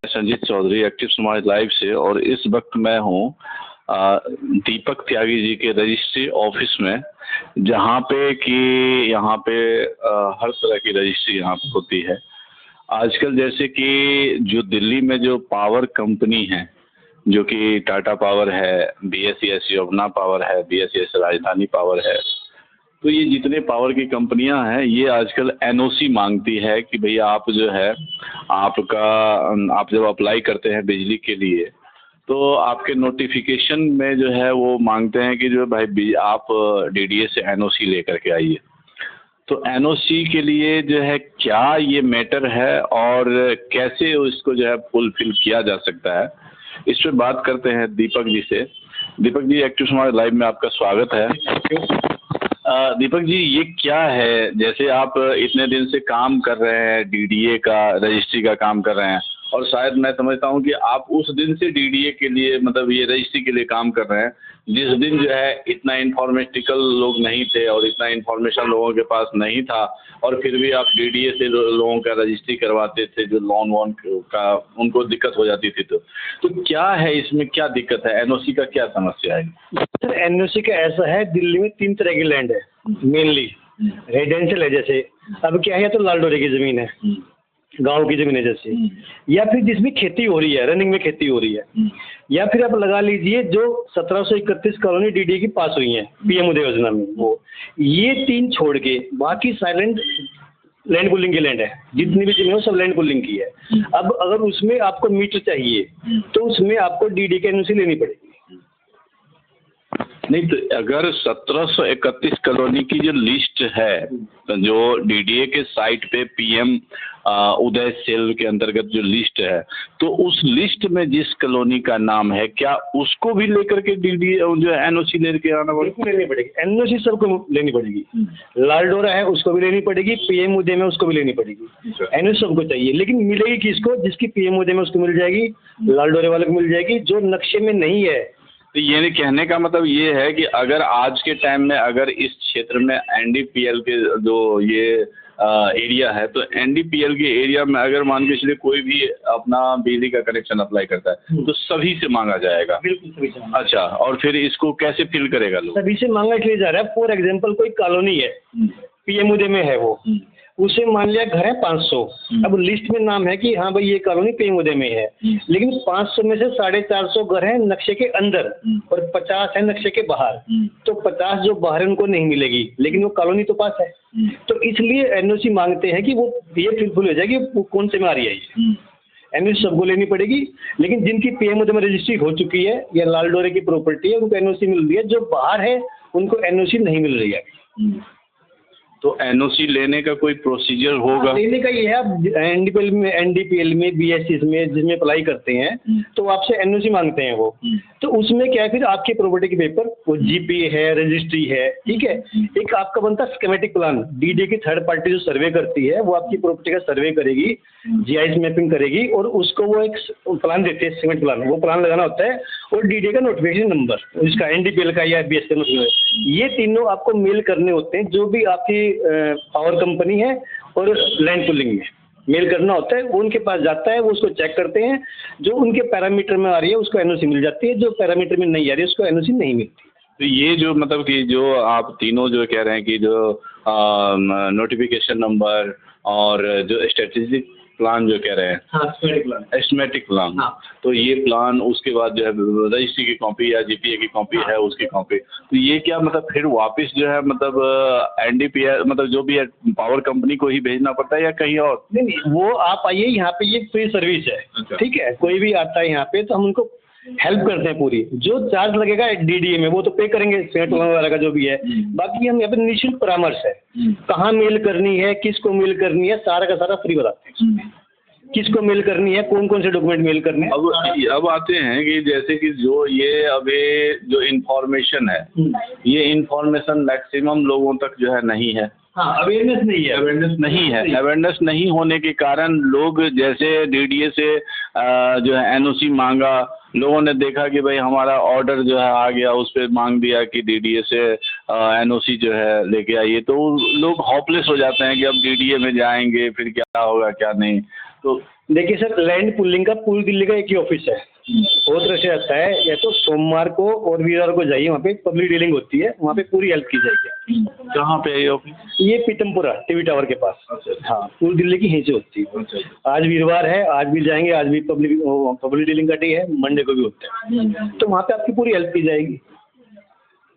Sanjeet Chaudhary active समाज live से। और इस वक्त मैं हूँ दीपक त्यागी जी के रजिस्ट्री ऑफिस में, जहाँ पे कि यहाँ पे हर तरह की रजिस्ट्री यहाँ पे होती है। आजकल जैसे कि जो दिल्ली में जो पावर कंपनी है, जो कि टाटा पावर है, बीएसईएस यमुना पावर है, बीएसईएस राजधानी पावर है, तो ये जितने पावर की कंपनियां हैं ये आजकल एनओसी मांगती है कि भैया आप जो है आप जब अप्लाई करते हैं बिजली के लिए तो आपके नोटिफिकेशन में जो है वो मांगते हैं कि जो भाई आप डीडीए से एनओसी लेकर के आइए। तो एनओसी के लिए जो है क्या ये मैटर है और कैसे इसको जो है फुलफिल किया जा सकता है, इस पर बात करते हैं दीपक जी से। दीपक जी, एक्टिव समाज लाइव में आपका स्वागत है। दीपक जी, ये क्या है, जैसे आप इतने दिन से काम कर रहे हैं डीडीए का, रजिस्ट्री का काम कर रहे हैं, और शायद मैं समझता हूँ कि आप उस दिन से डीडीए के लिए मतलब ये रजिस्ट्री के लिए काम कर रहे हैं जिस दिन जो है इतना इन्फॉर्मेटिकल लोग नहीं थे और इतना इन्फॉर्मेशन लोगों के पास नहीं था, और फिर भी आप डीडीए से लोगों का रजिस्ट्री करवाते थे, जो लोन वोन का उनको दिक्कत हो जाती थी। तो क्या है इसमें, क्या दिक्कत है, एनओसी का क्या समस्या है? सर, एनओसी का ऐसा है, दिल्ली में 3 तरह की लैंड है मेनली। रेजिडेंशियल है, जैसे अब क्या है, या तो लाल डोरे की ज़मीन है, गांव की ज़मीन है जैसे, या फिर जिसमें खेती हो रही है, रनिंग में खेती हो रही है, या फिर आप लगा लीजिए जो 1731 कॉलोनी डीडी की पास हुई है पीएम उदय योजना में, वो ये 3 छोड़ के बाकी साइलेंट लैंड पुलिंग की लैंड है। जितनी भी जमीन है सब लैंड पुलिंग की है। अब अगर उसमें आपको मीटर चाहिए तो उसमें आपको डीडी की एनओसी लेनी पड़ेगी। नहीं तो अगर 1731 कॉलोनी की जो लिस्ट है, जो डीडीए के साइट पे पीएम उदय सेल के अंतर्गत जो लिस्ट है, तो उस लिस्ट में जिस कॉलोनी का नाम है, क्या उसको भी लेकर के डीडीए जो एनओसी लेके आना पड़ेगा? लेनी पड़ेगी, एनओसी सबको लेनी पड़ेगी। लाल डोरा है उसको भी लेनी पड़ेगी, पीएम उदय में उसको भी लेनी पड़ेगी। एनओसी सबको चाहिए, लेकिन मिलेगी किसको? जिसकी पीएम उदय में उसको मिल जाएगी, लाल डोरे वाले को मिल जाएगी। जो नक्शे में नहीं है, तो ये कहने का मतलब ये है कि अगर आज के टाइम में अगर इस क्षेत्र में एनडीपीएल के जो ये एरिया है, तो एनडीपीएल के एरिया में अगर मान के चलिए कोई भी अपना बिजली का कनेक्शन अप्लाई करता है तो सभी से मांगा जाएगा? बिल्कुल सभी से। अच्छा, और फिर इसको कैसे फिल करेगा लोग? सभी से मांगा इसलिए जा रहा है, फॉर एग्जाम्पल कोई कॉलोनी है पीएम उदय में है, वो उसे मान लिया घर है 500। अब लिस्ट में नाम है कि हाँ भाई ये कॉलोनी पीएम उदय में है, लेकिन 500 में से 450 घर हैं नक्शे के अंदर और 50 है नक्शे के बाहर। तो 50 जो बाहर है उनको नहीं मिलेगी, लेकिन वो कॉलोनी तो पास है। तो इसलिए एनओसी मांगते हैं कि वो ये फुलफिल हो जाएगी वो कौन से में आ रही है। ये एनओसी सबको लेनी पड़ेगी, लेकिन जिनकी पीएम उदय में रजिस्ट्री हो चुकी है या लाल डोरे की प्रॉपर्टी है उनको एनओसी मिल रही है। जो बाहर है उनको एनओसी नहीं मिल रही है। तो एनओसी लेने का कोई प्रोसीजर होगा? लेने का ये है, आप एनडीपीएल में बीएससी में जिसमें अप्लाई करते हैं तो आपसे एनओसी मांगते हैं वो। तो उसमें क्या है, फिर आपकी प्रॉपर्टी के पेपर, वो जीपीए है, रजिस्ट्री है, ठीक है। एक आपका बनता है स्कीमेटिक प्लान। डीडी की थर्ड पार्टी जो सर्वे करती है वो आपकी प्रॉपर्टी का सर्वे करेगी, जीआईएस मैपिंग करेगी और उसको वो एक प्लान देते हैं, सीमेंट प्लान। वो प्लान लगाना होता है और डीडी का नोटिफिकेशन नंबर, इसका एनडीपीएल का या बीएस का नोटिफिकेशन, ये तीनों आपको मेल करने होते हैं। जो भी आपकी पावर कंपनी है और लैंड पुलिंग में मेल करना होता है, वो उनके पास जाता है, वो उसको चेक करते हैं। जो उनके पैरामीटर में आ रही है उसको एनओसी मिल जाती है, जो पैरामीटर में नहीं आ रही है उसको एनओसी नहीं मिलती। तो ये जो मतलब कि जो आप तीनों जो कह रहे हैं कि जो नोटिफिकेशन नंबर और जो स्ट्रेटेजिक प्लान जो कह रहे हैं, हाँ, एस्टिमेटिक प्लान, हाँ। तो ये प्लान उसके बाद जो है रजिस्ट्री की कॉपी या जीपीए की कॉपी है उसकी कॉपी, तो ये क्या मतलब फिर वापस जो है मतलब एनडीपीएल मतलब जो भी है पावर कंपनी को ही भेजना पड़ता है या कहीं और? नहीं, वो आप आइए यहाँ पे, ये फ्री सर्विस है। अच्छा। ठीक है, कोई भी आता है यहाँ पे तो हम उनको हेल्प करते हैं पूरी। जो चार्ज लगेगा डीडीए में वो तो पे करेंगे, सेट वगैरह का जो भी है। बाकी हम यहाँ पे निःशुल्क परामर्श है, कहाँ मेल करनी है, किसको मेल करनी है, सारा का सारा फ्री बताते हैं। किसको मेल करनी है, कौन कौन से डॉक्यूमेंट मेल करने हैं। अब आते हैं कि जैसे कि जो ये अभी जो इन्फॉर्मेशन है, ये इन्फॉर्मेशन मैक्सिमम लोगों तक जो है नहीं है। हाँ, अवेयरनेस नहीं है। अवेयरनेस नहीं होने के कारण लोग जैसे डीडीए से जो है एनओसी मांगा, लोगों ने देखा कि भाई हमारा ऑर्डर जो है आ गया, उस पर मांग दिया कि डीडीए से एनओसी जो है लेके आइए, तो लोग होपलेस हो जाते हैं कि अब डीडीए में जाएंगे फिर क्या होगा क्या नहीं। तो देखिए सर, लैंड पुलिंग का पूरी दिल्ली का एक ही ऑफिस है। वो तरह से आता है, या तो सोमवार को और वीरवार को जाइए, वहाँ पे पब्लिक डीलिंग होती है, वहाँ पे पूरी हेल्प की जाएगी। कहाँ पे है ये ऑफिस? ये पीतमपुरा टीवी टावर के पास। हाँ, पूरी दिल्ली की यहीं से होती है। आज वीरवार है, आज भी जाएंगे, आज भी पब्लिक डीलिंग का डे है, मंडे को भी होता है, तो वहाँ पे आपकी पूरी हेल्प की जाएगी।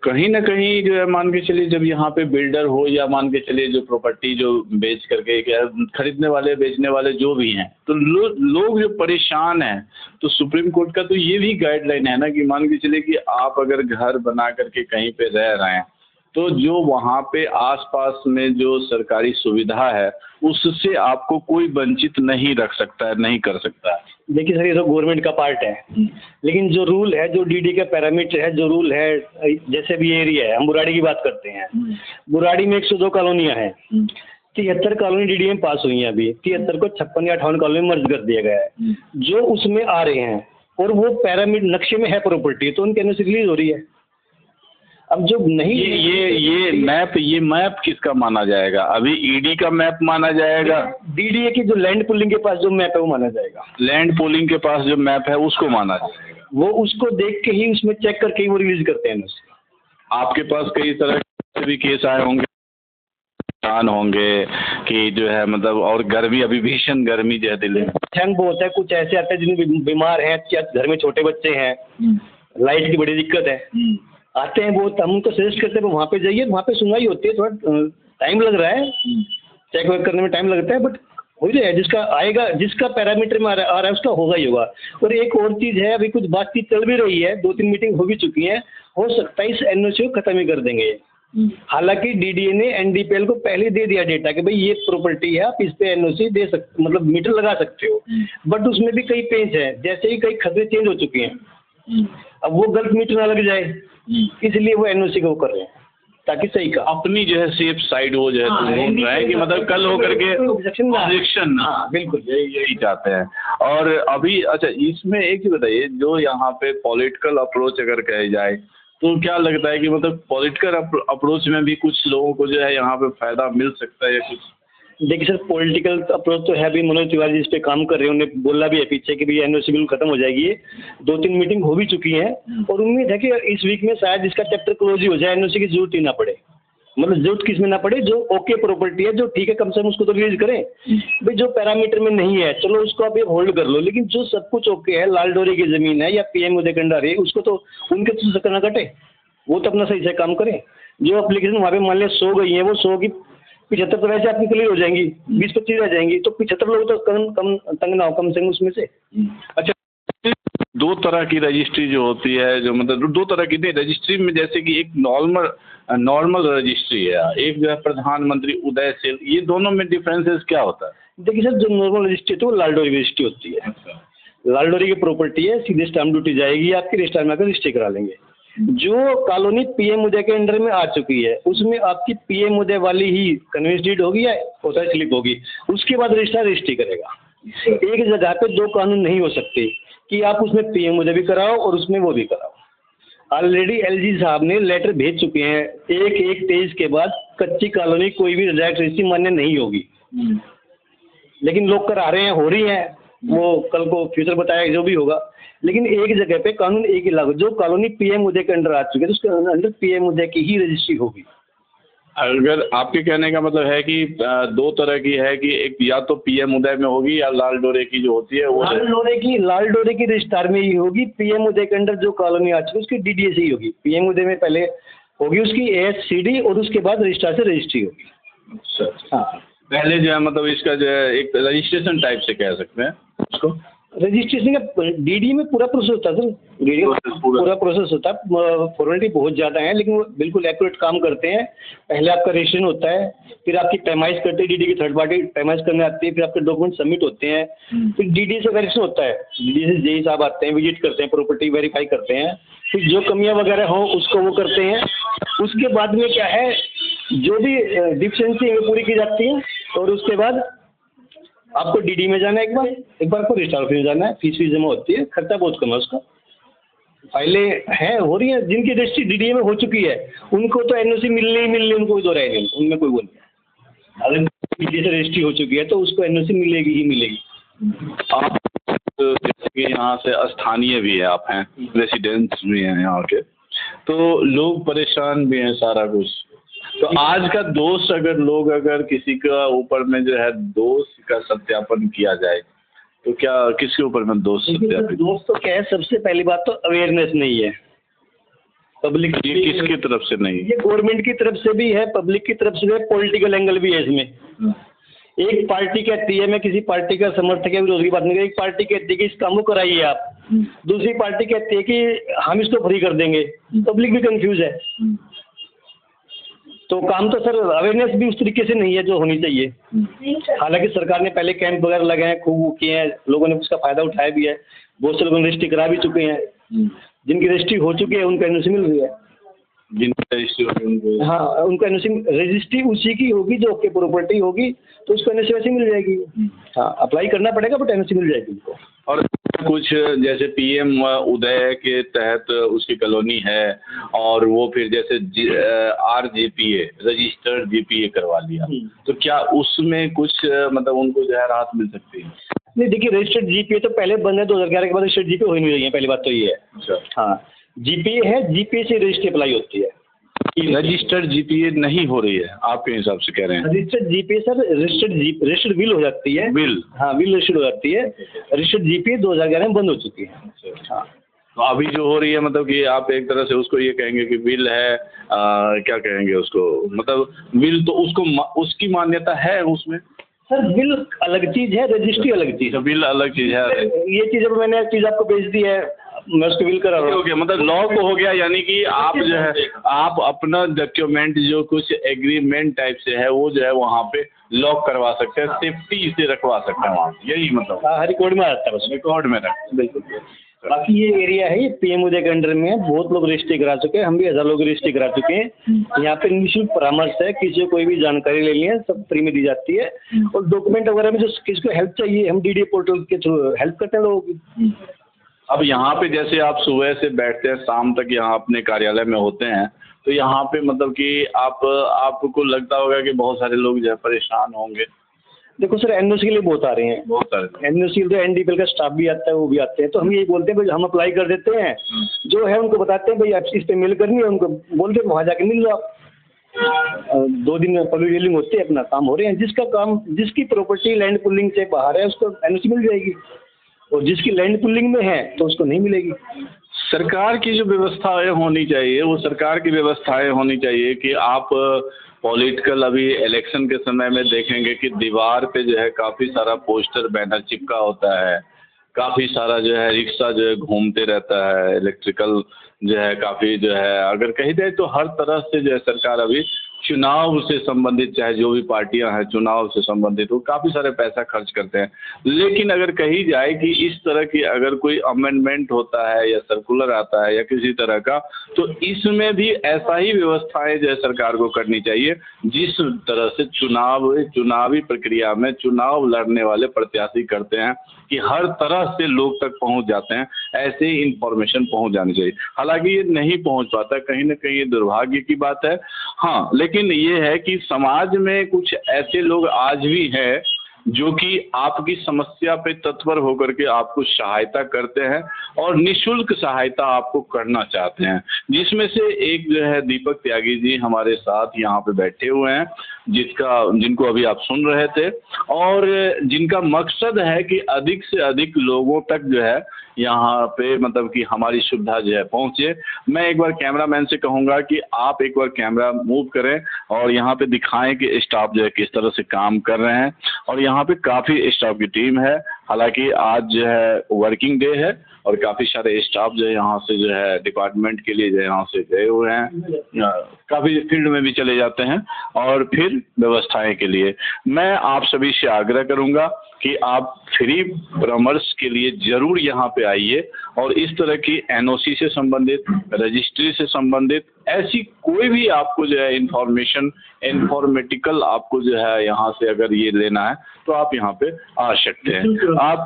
कहीं ना कहीं जो है मान के चलिए, जब यहाँ पे बिल्डर हो या मान के चलिए जो प्रॉपर्टी जो बेच करके क्या खरीदने वाले बेचने वाले जो भी हैं, तो लोग जो परेशान हैं, तो सुप्रीम कोर्ट का तो ये भी गाइडलाइन है ना कि मान के चलिए कि आप अगर घर बना करके कहीं पे रह रहे हैं, तो जो वहाँ पे आसपास में जो सरकारी सुविधा है उससे आपको कोई वंचित नहीं रख सकता है, नहीं कर सकता है। देखिए सर, ये तो गवर्नमेंट का पार्ट है, लेकिन जो रूल है, जो डीडी का पैरामीटर है, जो रूल है, जैसे भी एरिया है, हम बुराड़ी की बात करते हैं, बुराड़ी में 102 कॉलोनियां हैं, 73 कॉलोनी डीडी में पास हुई हैं, अभी 73 को 56 या 58 कॉलोनी में मर्ज कर दिया गया है, जो उसमें आ रहे हैं और वो पैरामीटर नक्शे में है प्रॉपर्टी, तो उनके एनओसी रिलीज हो रही है। अब जो नहीं, ये मैप किसका माना जाएगा? अभी ईडी का मैप माना जाएगा? डीडीए की जो लैंड पुलिंग के पास जो मैप है वो माना जाएगा। लैंड पुलिंग के पास जो मैप है उसको माना जाएगा। वो उसको देख के ही, उसमें चेक करके ही वो रिलीज करते हैं। आपके पास कई तरह के भी केस आए होंगे कि जो है मतलब, और गर्मी अभी भीषण गर्मी जो है दिल्ली में, ठंड बहुत है, कुछ ऐसे आते हैं जिनमें बीमार हैं, घर में छोटे बच्चे हैं, लाइट की बड़ी दिक्कत है, आते हैं वो, हम उनको सजेस्ट करते हैं वहाँ पे जाइए, वहाँ पे सुनवाई होती है, थोड़ा टाइम लग रहा है, चेक वेक करने में टाइम लगता है, बट हो जाए, जिसका आएगा, जिसका पैरामीटर में आ रहा है उसका होगा ही होगा। और एक और चीज़ है, अभी कुछ बातचीत चल भी रही है, 2-3 मीटिंग हो भी चुकी है, हो सकता है इस एनओसी को खत्म ही कर देंगे। हालांकि डीडीए ने एनडीपीएल को पहले दे दिया डेटा कि भाई ये प्रॉपर्टी है, आप इस पे एनओसी दे सकते, मतलब मीटर लगा सकते हो, बट उसमें भी कई पेंच है, जैसे ही कई खतरे चेंज हो चुके हैं, अब वो गलत मीटर ना लग जाए, इसलिए वो एनओसी को कर रहे हैं, ताकि सही का अपनी जो है सेफ साइड वो जो है ढूंढ रहे हैं कि मतलब कल होकर के ऑब्जेक्शन। हाँ बिल्कुल, यही चाहते हैं। और अभी अच्छा, इसमें एक चीज बताइए, जो यहाँ पे पॉलिटिकल अप्रोच अगर कही जाए, तो क्या लगता है कि मतलब पॉलिटिकल अप्रोच में भी कुछ लोगों को जो है यहाँ पे फायदा मिल सकता है या कुछ? देखिए सर, पॉलिटिकल अप्रोच तो है भी, मनोज तिवारी जी इस पे काम कर रहे हैं, उन्हें बोला भी है पीछे कि भी एनओसी बिल खत्म हो जाएगी, 2-3 मीटिंग हो भी चुकी हैं, और उम्मीद है कि इस वीक में शायद इसका चैप्टर क्लोज ही हो जाए, एनओसी की जरूरत ही ना पड़े। मतलब जरूरत किस में ना पड़े, जो ओके प्रॉपर्टी है, जो ठीक है, कम से कम उसको तो रिलीज करें। भाई जो पैरामीटर में नहीं है, चलो उसको आप होल्ड कर लो, लेकिन जो सब कुछ ओके है, लाल डोरी की जमीन है या पीएम उदय कंडा है, उसको तो उनके तो चक्कर ना कटे, वो तो अपना सही से काम करें। जो एप्लीकेशन वहाँ पे मान लिया 100 गई है, वो 100 की 75 तो वैसे आपकी क्लियर हो जाएंगी, 20-25 रह जाएंगी, तो 75 लोग तो कम तंग ना हो कम से कम उसमें से। अच्छा, 2 तरह की रजिस्ट्री जो होती है, जो मतलब 2 तरह की रजिस्ट्री में, जैसे कि एक नॉर्मल रजिस्ट्री है, एक जो है प्रधानमंत्री उदयशील, ये दोनों में डिफरेंसेस क्या होता है? देखिए सर, जो नॉर्मल रजिस्ट्री है वो लाल डोरी रजिस्ट्री होती है। लाल डोरी की प्रॉपर्टी है, सीधे स्टाम्प ड्यूटी जाएगी, आपकी रजिस्ट्रार में आकर रजिस्ट्री करा लेंगे। जो कॉलोनी पीएम उदय के अंडर में आ चुकी है, उसमें आपकी पीएम उदय वाली ही कन्वेंस डीड होगी या ऑथराइज स्लिप होगी, उसके बाद रजिस्ट्रार रजिस्ट्री करेगा। एक जगह पे 2 कानून नहीं हो सकते कि आप उसमें पीएम उदय भी कराओ और उसमें वो भी कराओ। ऑलरेडी एलजी साहब ने लेटर भेज चुके हैं, 1/1/23 के बाद कच्ची कॉलोनी कोई भी डायरेक्ट रजिस्ट्री मान्य नहीं होगी, लेकिन लोग करा रहे हैं, हो रही है, वो कल को फ्यूचर बताया जो भी होगा, लेकिन एक जगह पे कानून एक ही लागू। जो कॉलोनी पीएम उदय के अंडर आ चुकी है, तो उसके अंदर पीएम उदय की ही रजिस्ट्री होगी। अगर आपके कहने का मतलब है कि 2 तरह की है कि एक या तो पीएम उदय में होगी या लाल डोरे की जो होती है वो लाल डोरे की रजिस्ट्रार में ही होगी। पीएम उदय के अंडर जो कॉलोनी आ चुकी है उसकी डीडीए से ही होगी। पीएम उदय में पहले होगी उसकी एएससीडी और उसके बाद रजिस्ट्रार से रजिस्ट्री होगी। अच्छा, हाँ, पहले जो है मतलब इसका जो है एक रजिस्ट्रेशन टाइप से कह सकते हैं उसको। रजिस्ट्रेशन का डीडी में पूरा प्रोसेस होता है सर, डीडी पूरा प्रोसेस होता है। फॉर्मेलिटी बहुत ज़्यादा है, लेकिन वो बिल्कुल एक्यूरेट काम करते हैं। पहले आपका रजिस्ट्रेशन होता है, फिर आपकी पैमाइश करते हैं, डीडी की थर्ड पार्टी पैमाइश करने आती है, फिर आपके डॉक्यूमेंट सबमिट होते हैं, फिर डीडी से वेरिफिकेशन होता है, डीडी से जेई साहब आते हैं, विजिट करते हैं, प्रॉपर्टी वेरीफाई करते हैं, फिर जो कमियाँ वगैरह हो उसको वो करते हैं। उसके बाद में क्या है, जो भी डिफिशिएंसी है वो पूरी की जाती है, और उसके बाद आपको डीडी में जाना है, एक बार आपको रजिस्ट्रार ऑफिस में जाना है, फीस जमा होती है, खर्चा बहुत कम है उसका। फाइलें हैं, हो रही हैं, जिनकी रजिस्ट्री डीडी में हो चुकी है उनको तो एनओसी मिलनी ही मिलनी, उनको दो रहेंगे, उनमें कोई वो नहीं। अगर डीडी से रजिस्ट्री हो चुकी है तो उसको एनओसी मिलेगी ही मिलेगी। आप जैसे कि यहाँ से स्थानीय भी है, आप हैं रेसिडेंट्स भी हैं यहाँ के, तो लोग परेशान भी हैं सारा कुछ। तो आज का दोष अगर किसी का ऊपर में जो है दोष का सत्यापन किया जाए तो क्या किसके ऊपर में दोष सत्यापित? दोष तो क्या है, सबसे पहली बात तो अवेयरनेस नहीं है पब्लिक। ये किसकी तरफ से नहीं? ये गवर्नमेंट की तरफ से भी है, पब्लिक की तरफ से भी है, पॉलिटिकल एंगल भी है इसमें। एक पार्टी कहती है, मैं किसी पार्टी का समर्थक या विरोध की बात नहीं कर, एक पार्टी कहती है कि इस काम को कराइए आप, दूसरी पार्टी कहती है कि हम इसको फ्री कर देंगे, पब्लिक भी कंफ्यूज है। तो काम तो सर अवेयरनेस भी उस तरीके से नहीं है जो होनी चाहिए। हालांकि सरकार ने पहले कैंप वगैरह लगाए हैं, खूब किए हैं, लोगों ने उसका फायदा उठाया भी है, बहुत से लोगों ने रजिस्ट्री करा भी चुके हैं, जिनकी रजिस्ट्री हो चुकी है उनको एनओसी मिल रही है। जिनकी रजिस्ट्री, हाँ, उनको एनओसी, रजिस्ट्री उसी की होगी जो आपकी प्रॉपर्टी होगी, तो उसको एनओसी वैसे मिल जाएगी। हाँ, अप्लाई करना पड़ेगा बट एनओसी मिल जाएगी उनको। और कुछ जैसे पीएम उदय के तहत उसकी कॉलोनी है और वो फिर जैसे आरजीपीए रजिस्टर्ड जीपीए करवा लिया, तो क्या उसमें कुछ मतलब उनको जो है राहत मिल सकती है? नहीं, देखिए रजिस्टर्ड जीपीए तो पहले बंद है, 2011 के बाद रजिस्टर्ड जीपीए हो ही नहीं रही है, पहली बात तो ये है। अच्छा। हाँ, जीपीए है, जीपीए से रजिस्ट्री अप्लाई होती है। रजिस्टर्ड जीपीए नहीं हो रही है आपके हिसाब से कह रहे हैं? Registered GPA sir, registered will हो जाती है। बिल? हाँ, विल रजिस्टर्ड हो जाती है। रजिस्टर्ड जीपीए 2011 में बंद हो चुकी है। हाँ, तो अभी जो हो रही है मतलब कि आप एक तरह से उसको ये कहेंगे कि बिल है, क्या कहेंगे उसको, मतलब बिल तो उसको उसकी मान्यता है उसमें? सर बिल अलग चीज है, रजिस्ट्री अलग चीज है। बिल अलग चीज है। ये चीज अब मैंने चीज आपको भेज दी है, मैं उसको बिल करा रहा हूँ। हो गया, मतलब लॉ को हो गया, यानी कि आप जो है आप अपना डॉक्यूमेंट जो कुछ एग्रीमेंट टाइप से है वो जो है वहाँ पे लॉक करवा सकते हैं, सेफ्टी से रखवा सकते हैं वहाँ, यही मतलब? हाँ, रिकॉर्ड में आता है, बस रिकॉर्ड में रख। बिल्कुल। बाकी ये एरिया है, ये पीएम उदय के अंडर में है, बहुत लोग रजिस्ट्री करा चुके हैं, हम भी 1000 लोग रजिस्ट्री करा चुके हैं। यहाँ पे निःशुल्क परामर्श है, किसी को कोई भी जानकारी लेनी है सब फ्री में दी जाती है, और डॉक्यूमेंट वगैरह में जो किसी को हेल्प चाहिए हम डीडी पोर्टल के थ्रू हेल्प करते हैं लोगों की। अब यहाँ पे जैसे आप सुबह से बैठते हैं शाम तक यहाँ अपने कार्यालय में होते हैं, तो यहाँ पे मतलब कि आपको लगता होगा कि बहुत सारे लोग जो है परेशान होंगे? देखो सर, एनओसी के लिए बहुत आ रहे हैं, बहुत सारे एनओसी तो एनडीपीएल का स्टाफ भी आता है, वो भी आते हैं, तो हम यही बोलते हैं भाई हम अप्लाई कर देते हैं, जो है उनको बताते हैं भाई आप इस पे मेल करनी है, उनको बोलते हैं वहाँ जाके मिल लो आप। 2 दिन में पब्लिक डीलिंग होती है, अपना काम हो रहे हैं। जिसका काम, जिसकी प्रॉपर्टी लैंड पुलिंग से बाहर है उसको एनओसी मिल जाएगी, और जिसकी लैंड पुलिंग में है तो उसको नहीं मिलेगी। सरकार की जो व्यवस्थाएं होनी चाहिए वो सरकार की व्यवस्थाएं होनी चाहिए कि आप पॉलिटिकल अभी इलेक्शन के समय में देखेंगे कि दीवार पे जो है काफ़ी सारा पोस्टर बैनर चिपका होता है, काफ़ी सारा जो है रिक्शा जो है घूमते रहता है, इलेक्ट्रिकल जो है काफ़ी जो है, अगर कही जाए तो हर तरह से जो है सरकार अभी चुनाव से संबंधित, चाहे जो भी पार्टियां हैं चुनाव से संबंधित, वो काफ़ी सारे पैसा खर्च करते हैं। लेकिन अगर कही जाए कि इस तरह की अगर कोई अमेंडमेंट होता है या सर्कुलर आता है या किसी तरह का, तो इसमें भी ऐसा ही व्यवस्थाएं जो है सरकार को करनी चाहिए जिस तरह से चुनावी प्रक्रिया में चुनाव लड़ने वाले प्रत्याशी करते हैं कि हर तरह से लोग तक पहुंच जाते हैं, ऐसे ही इंफॉर्मेशन पहुंच जानी चाहिए। हालांकि ये नहीं पहुंच पाता, कहीं ना कहीं ये दुर्भाग्य की बात है। हाँ, लेकिन ये है कि समाज में कुछ ऐसे लोग आज भी हैं जो कि आपकी समस्या पे तत्पर होकर के आपको सहायता करते हैं और निःशुल्क सहायता आपको करना चाहते हैं, जिसमें से एक जो है दीपक त्यागी जी हमारे साथ यहाँ पे बैठे हुए हैं, जिनको अभी आप सुन रहे थे, और जिनका मकसद है कि अधिक से अधिक लोगों तक जो है यहाँ पे मतलब कि हमारी सुविधा जो है पहुँचे। मैं एक बार कैमरामैन से कहूँगा कि आप एक बार कैमरा मूव करें और यहाँ पे दिखाएं कि स्टाफ जो है किस तरह से काम कर रहे हैं, और यहाँ पे काफ़ी स्टाफ की टीम है। हालांकि आज जो है वर्किंग डे है और काफ़ी सारे स्टाफ जो है यहाँ से जो है डिपार्टमेंट के लिए जो है यहाँ से गए हुए हैं, काफ़ी फील्ड में भी चले जाते हैं और फिर व्यवस्थाएं के लिए। मैं आप सभी से आग्रह करूँगा कि आप फ्री परामर्श के लिए ज़रूर यहाँ पे आइए और इस तरह की एनओसी से संबंधित, रजिस्ट्री से संबंधित ऐसी कोई भी आपको जो है इन्फॉर्मेटिकल आपको जो है यहाँ से अगर ये लेना है तो आप यहाँ पे आ सकते हैं। आप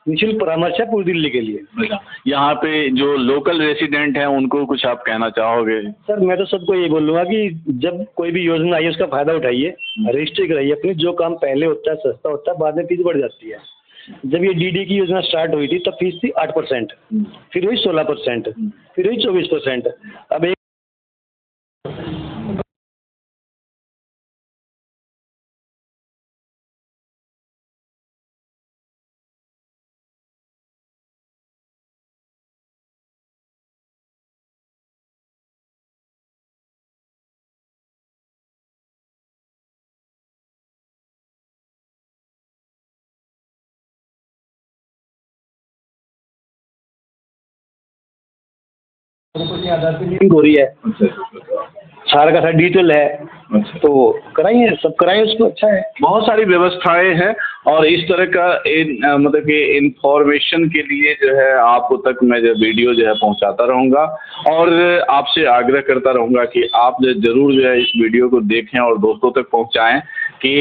निःशुल्क परामर्श है पूरी दिल्ली के लिए। यहाँ पे जो लोकल रेसिडेंट हैं उनको कुछ आप कहना चाहोगे? सर मैं तो सबको ये बोलूँगा कि जब कोई भी योजना आई है उसका फ़ायदा उठाइए, रजिस्ट्री कराइए अपनी। जो काम पहले होता है सस्ता होता है, बाद में फीस बढ़ जाती है। जब ये डीडी की योजना स्टार्ट हुई थी तब फीस थी 8%, फिर हुई 16%, फिर हुई 24%। अब एक आधार पे लिंक हो रही है, सारा का सारा डिजिटल है, तो कराइए, सब कराइए उसको, अच्छा है। बहुत सारी व्यवस्थाएं हैं और इस तरह का मतलब कि इंफॉर्मेशन के लिए जो है आप तक मैं जो वीडियो जो है पहुंचाता रहूंगा और आपसे आग्रह करता रहूंगा कि आप जरूर जो है इस वीडियो को देखें और दोस्तों तक पहुंचाएं कि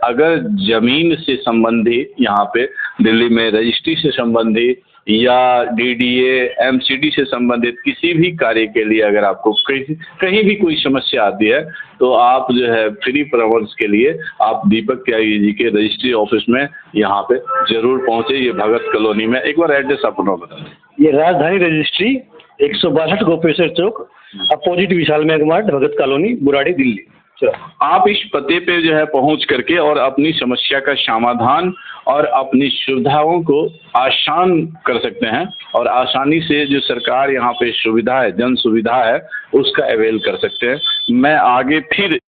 अगर ज़मीन से संबंधित यहाँ पे दिल्ली में रजिस्ट्री से संबंधित या डीडीए एमसीडी से संबंधित किसी भी कार्य के लिए अगर आपको कहीं भी कोई समस्या आती है तो आप जो है फ्री परामर्श के लिए आप दीपक त्यागी जी के रजिस्ट्री ऑफिस में यहाँ पे जरूर पहुँचे। ये भगत कॉलोनी में, एक बार एड्रेस अपना बता दें। ये राजधानी रजिस्ट्री 162 गोपेश्वर चौक, अपोजिट विशाल मेगा मार्ट, भगत कॉलोनी, बुराड़ी, दिल्ली। आप इस पते पे जो है पहुंच करके और अपनी समस्या का समाधान और अपनी सुविधाओं को आसान कर सकते हैं और आसानी से जो सरकार यहाँ पे सुविधा है, जन सुविधा है, उसका अवेल कर सकते हैं। मैं आगे फिर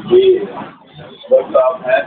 ये वक्त आप है